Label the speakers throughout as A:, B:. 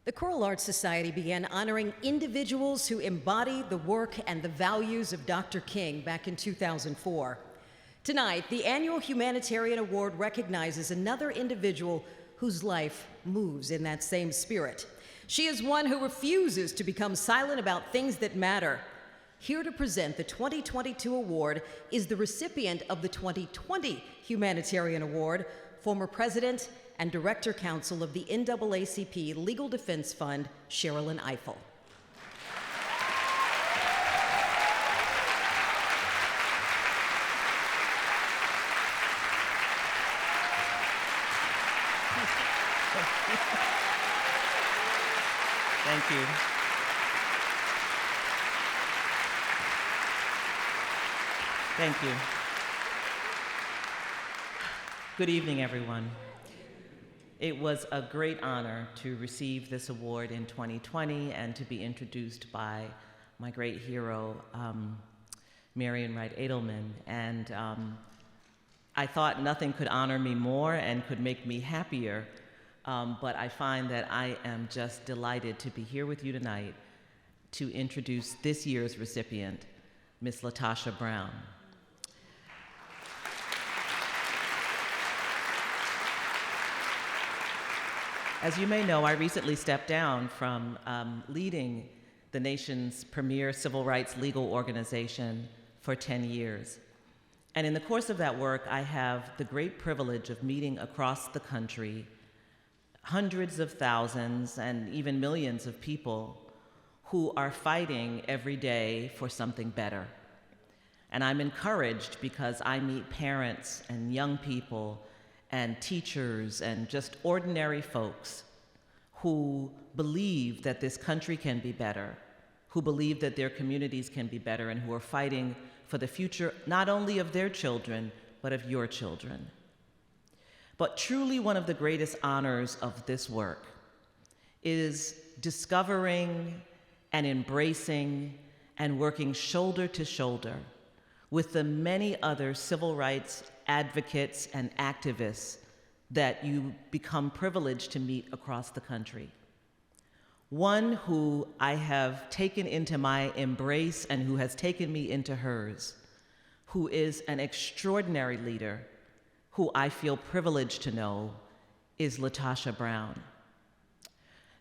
A: The Choral Arts Society began honoring individuals who embody the work and the values of Dr. King back in 2004. Tonight, the annual Humanitarian Award recognizes another individual whose life moves in that same spirit. She is one who refuses to become silent about things that matter. Here to present the 2022 award is the recipient of the 2020 Humanitarian Award, former President and Director Counsel of the NAACP Legal Defense Fund, Sherrilyn Ifill.
B: Thank you. Thank you. Good evening, everyone. It was a great honor to receive this award in 2020 and to be introduced by my great hero, Marian Wright Edelman. And I thought nothing could honor me more and could make me happier, but I find that I am just delighted to be here with you tonight to introduce this year's recipient, Miss LaTosha Brown. As you may know, I recently stepped down from leading the nation's premier civil rights legal organization for 10 years. And in the course of that work, I have the great privilege of meeting across the country hundreds of thousands and even millions of people who are fighting every day for something better. And I'm encouraged because I meet parents and young people and teachers and just ordinary folks who believe that this country can be better, who believe that their communities can be better, and who are fighting for the future not only of their children, but of your children. But truly one of the greatest honors of this work is discovering and embracing and working shoulder to shoulder with the many other civil rights advocates and activists that you become privileged to meet across the country. One who I have taken into my embrace and who has taken me into hers, who is an extraordinary leader, who I feel privileged to know, is LaTosha Brown.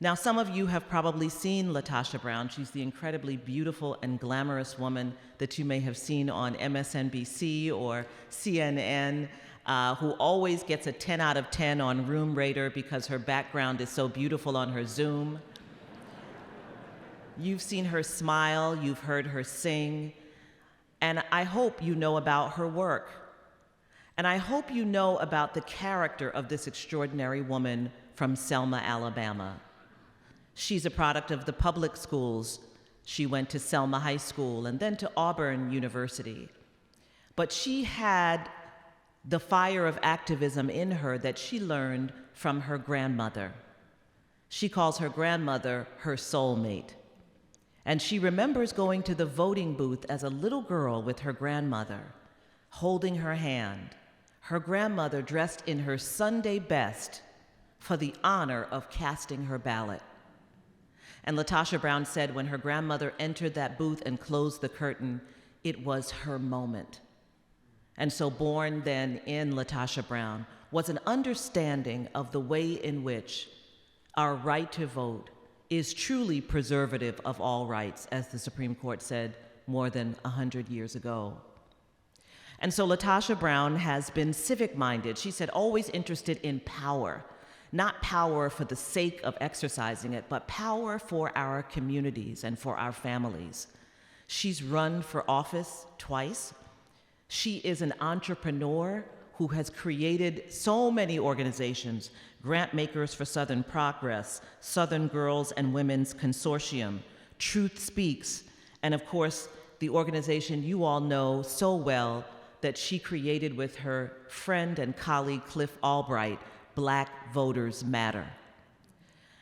B: Now, some of you have probably seen LaTosha Brown. She's the incredibly beautiful and glamorous woman that you may have seen on MSNBC or CNN, who always gets a 10 out of 10 on Room Rater because her background is so beautiful on her Zoom. You've seen her smile, you've heard her sing, and I hope you know about her work. And I hope you know about the character of this extraordinary woman from Selma, Alabama. She's a product of the public schools. She went to Selma High School and then to Auburn University. But she had the fire of activism in her that she learned from her grandmother. She calls her grandmother her soulmate. And she remembers going to the voting booth as a little girl with her grandmother, holding her hand, her grandmother dressed in her Sunday best for the honor of casting her ballot. And LaTosha Brown said when her grandmother entered that booth and closed the curtain, it was her moment. And so born then in LaTosha Brown was an understanding of the way in which our right to vote is truly preservative of all rights, as the Supreme Court said more than 100 years ago. And so LaTosha Brown has been civic-minded. She said always interested in power. Not power for the sake of exercising it, but power for our communities and for our families. She's run for office twice. She is an entrepreneur who has created so many organizations: Grant Makers for Southern Progress, Southern Girls and Women's Consortium, Truth Speaks, and of course, the organization you all know so well that she created with her friend and colleague Cliff Albright, Black Voters Matter.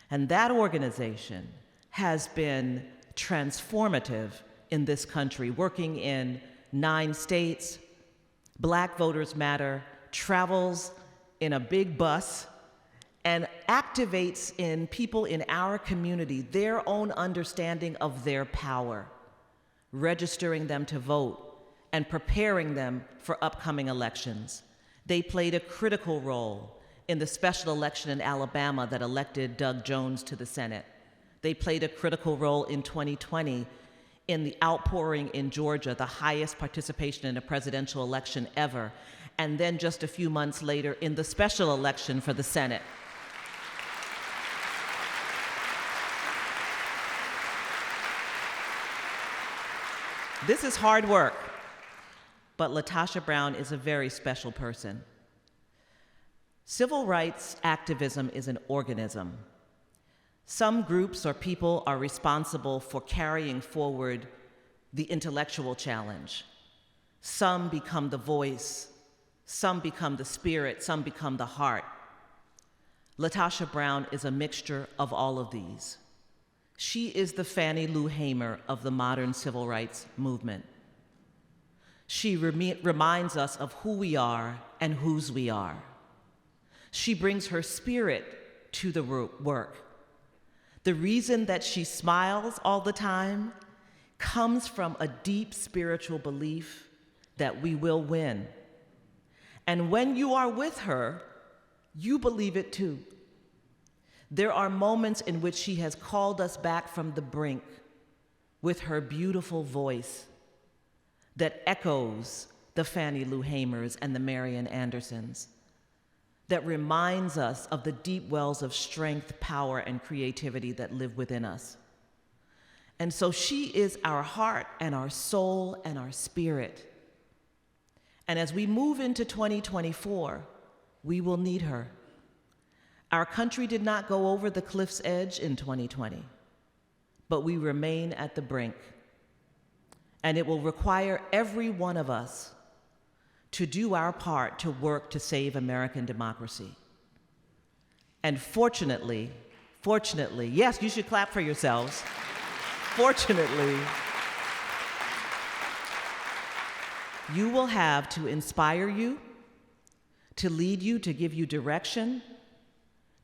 B: And that organization has been transformative in this country, working in 9 states. Black Voters Matter travels in a big bus and activates in people in our community their own understanding of their power, registering them to vote and preparing them for upcoming elections. They played a critical role in the special election in Alabama that elected Doug Jones to the Senate. They played a critical role in 2020 in the outpouring in Georgia, the highest participation in a presidential election ever, and then just a few months later in the special election for the Senate. This is hard work, but LaTosha Brown is a very special person. Civil rights activism is an organism. Some groups or people are responsible for carrying forward the intellectual challenge. Some become the voice, some become the spirit, some become the heart. LaTosha Brown is a mixture of all of these. She is the Fannie Lou Hamer of the modern civil rights movement. She reminds us of who we are and whose we are. She brings her spirit to the work. The reason that she smiles all the time comes from a deep spiritual belief that we will win. And when you are with her, you believe it too. There are moments in which she has called us back from the brink with her beautiful voice that echoes the Fannie Lou Hamers and the Marian Andersons, that reminds us of the deep wells of strength, power, and creativity that live within us. And so she is our heart and our soul and our spirit. And as we move into 2024, we will need her. Our country did not go over the cliff's edge in 2020, but we remain at the brink. And it will require every one of us to do our part to work to save American democracy. And fortunately, yes, you should clap for yourselves. Fortunately, you will have to inspire you, to lead you, to give you direction,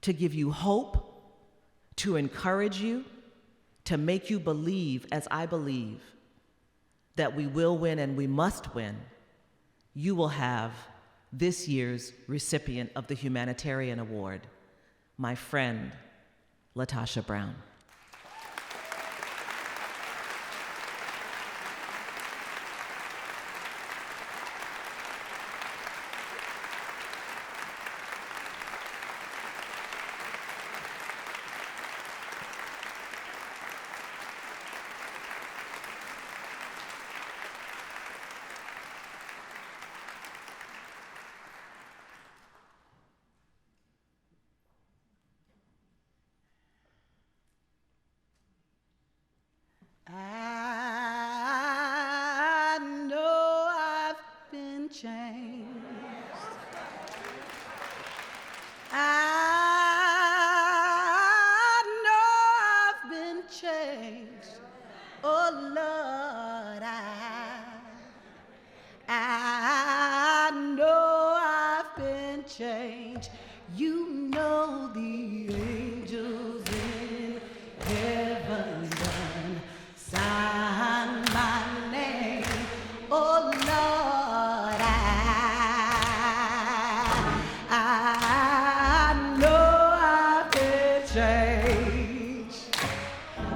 B: to give you hope, to encourage you, to make you believe, as I believe, that we will win and we must win. You will have this year's recipient of the Humanitarian Award, my friend, LaTosha Brown.
C: I know I've been changed. I know I've been changed. Oh Lord, I know I've been changed. You know the angels in heaven done sign my name. Oh Lord, I know I've been changed.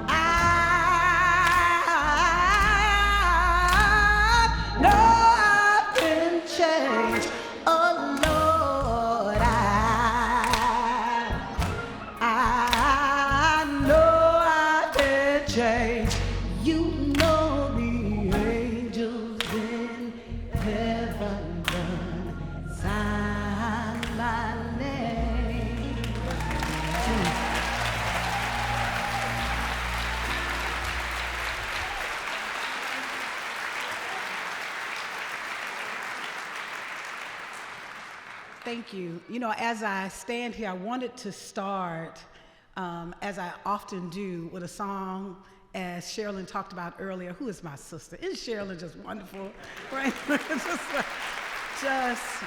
C: I know I've been changed. Oh Lord, I know I've been changed. You know the angels in heaven done sign my name. Thank you. You know, as I stand here, I wanted to start, as I often do, with a song, as Sherrilyn talked about earlier. Who is my sister? Isn't Sherrilyn just wonderful? Right? just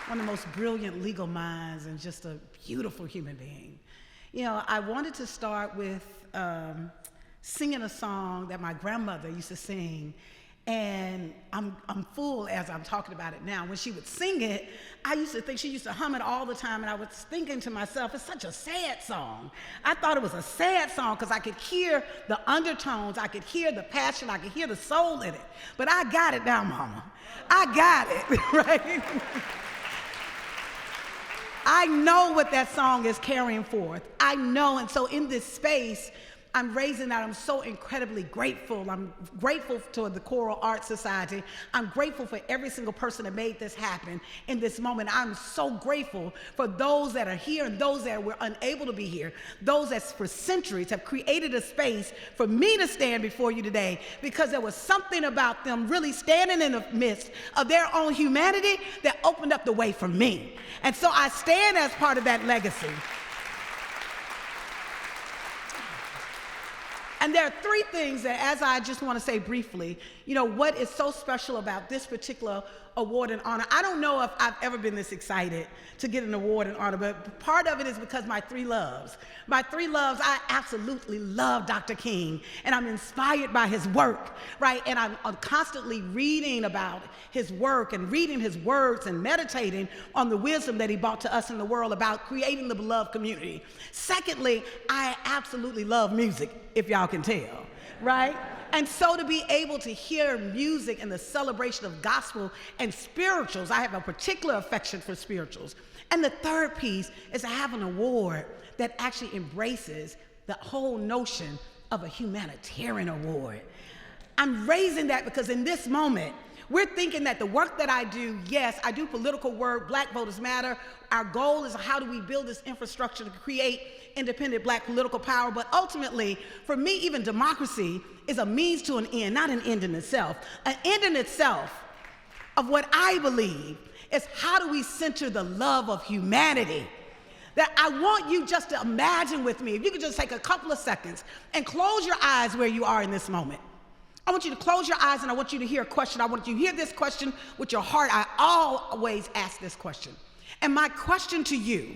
C: one of the most brilliant legal minds and just a beautiful human being. You know, I wanted to start with singing a song that my grandmother used to sing, and I'm full as I'm talking about it now. When she would sing it, I used to think she used to hum it all the time, and I was thinking to myself, it's such a sad song. I thought it was a sad song because I could hear the undertones, I could hear the passion, I could hear the soul in it. But I got it now, Mama. I got it, right? I know what that song is carrying forth. I know, and so in this space, I'm raising that. I'm so incredibly grateful. I'm grateful to the Choral Arts Society. I'm grateful for every single person that made this happen in this moment. I'm so grateful for those that are here and those that were unable to be here, those that for centuries have created a space for me to stand before you today, because there was something about them really standing in the midst of their own humanity that opened up the way for me. And so I stand as part of that legacy. And there are three things that, as I just want to say briefly, you know, what is so special about this particular award and honor. I don't know if I've ever been this excited to get an award and honor, but part of it is because my three loves. My three loves, I absolutely love Dr. King, and I'm inspired by his work, right? And I'm constantly reading about his work and reading his words and meditating on the wisdom that he brought to us in the world about creating the beloved community. Secondly, I absolutely love music, if y'all can tell, right? And so to be able to hear music and the celebration of gospel and spirituals, I have a particular affection for spirituals. And the third piece is to have an award that actually embraces the whole notion of a humanitarian award. I'm raising that because in this moment, we're thinking that the work that I do, yes, I do political work, Black Voters Matter. Our goal is how do we build this infrastructure to create independent Black political power, but ultimately, for me, even democracy is a means to an end, not an end in itself. An end in itself of what I believe is how do we center the love of humanity. That I want you just to imagine with me, if you could just take a couple of seconds and close your eyes where you are in this moment. I want you to close your eyes and I want you to hear a question. I want you to hear this question with your heart. I always ask this question. And my question to you,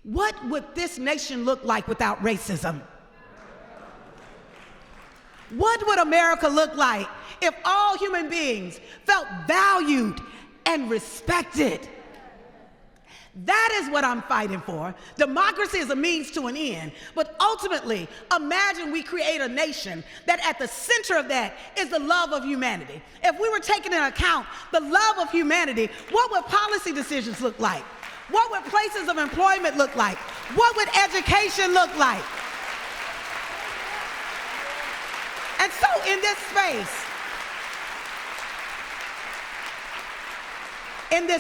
C: what would this nation look like without racism? What would America look like if all human beings felt valued and respected? That is what I'm fighting for. Democracy is a means to an end. But ultimately, imagine we create a nation that at the center of that is the love of humanity. If we were taking into account the love of humanity, what would policy decisions look like? What would places of employment look like? What would education look like? And so in this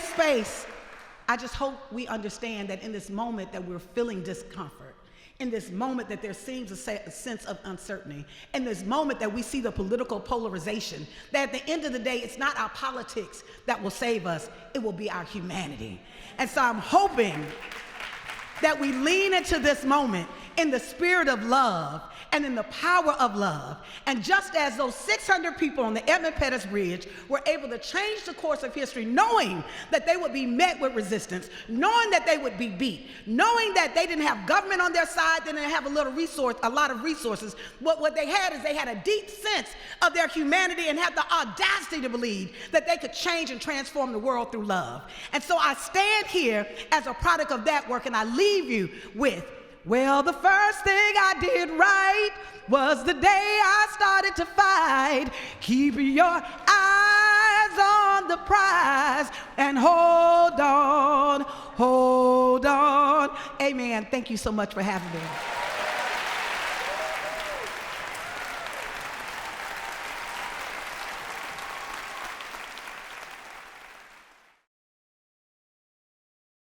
C: space, I just hope we understand that in this moment that we're feeling discomfort, in this moment that there seems a sense of uncertainty, in this moment that we see the political polarization, that at the end of the day, it's not our politics that will save us, it will be our humanity. And so I'm hoping that we lean into this moment in the spirit of love and in the power of love. And just as those 600 people on the Edmund Pettus Bridge were able to change the course of history, knowing that they would be met with resistance, knowing that they would be beat, knowing that they didn't have government on their side, they didn't have a lot of resources. What they had is they had a deep sense of their humanity and had the audacity to believe that they could change and transform the world through love. And so I stand here as a product of that work, and I leave you with, well, the first thing I did right was the day I started to fight. Keep your eyes on the prize and hold on, hold on. Amen. Thank you so much for having me.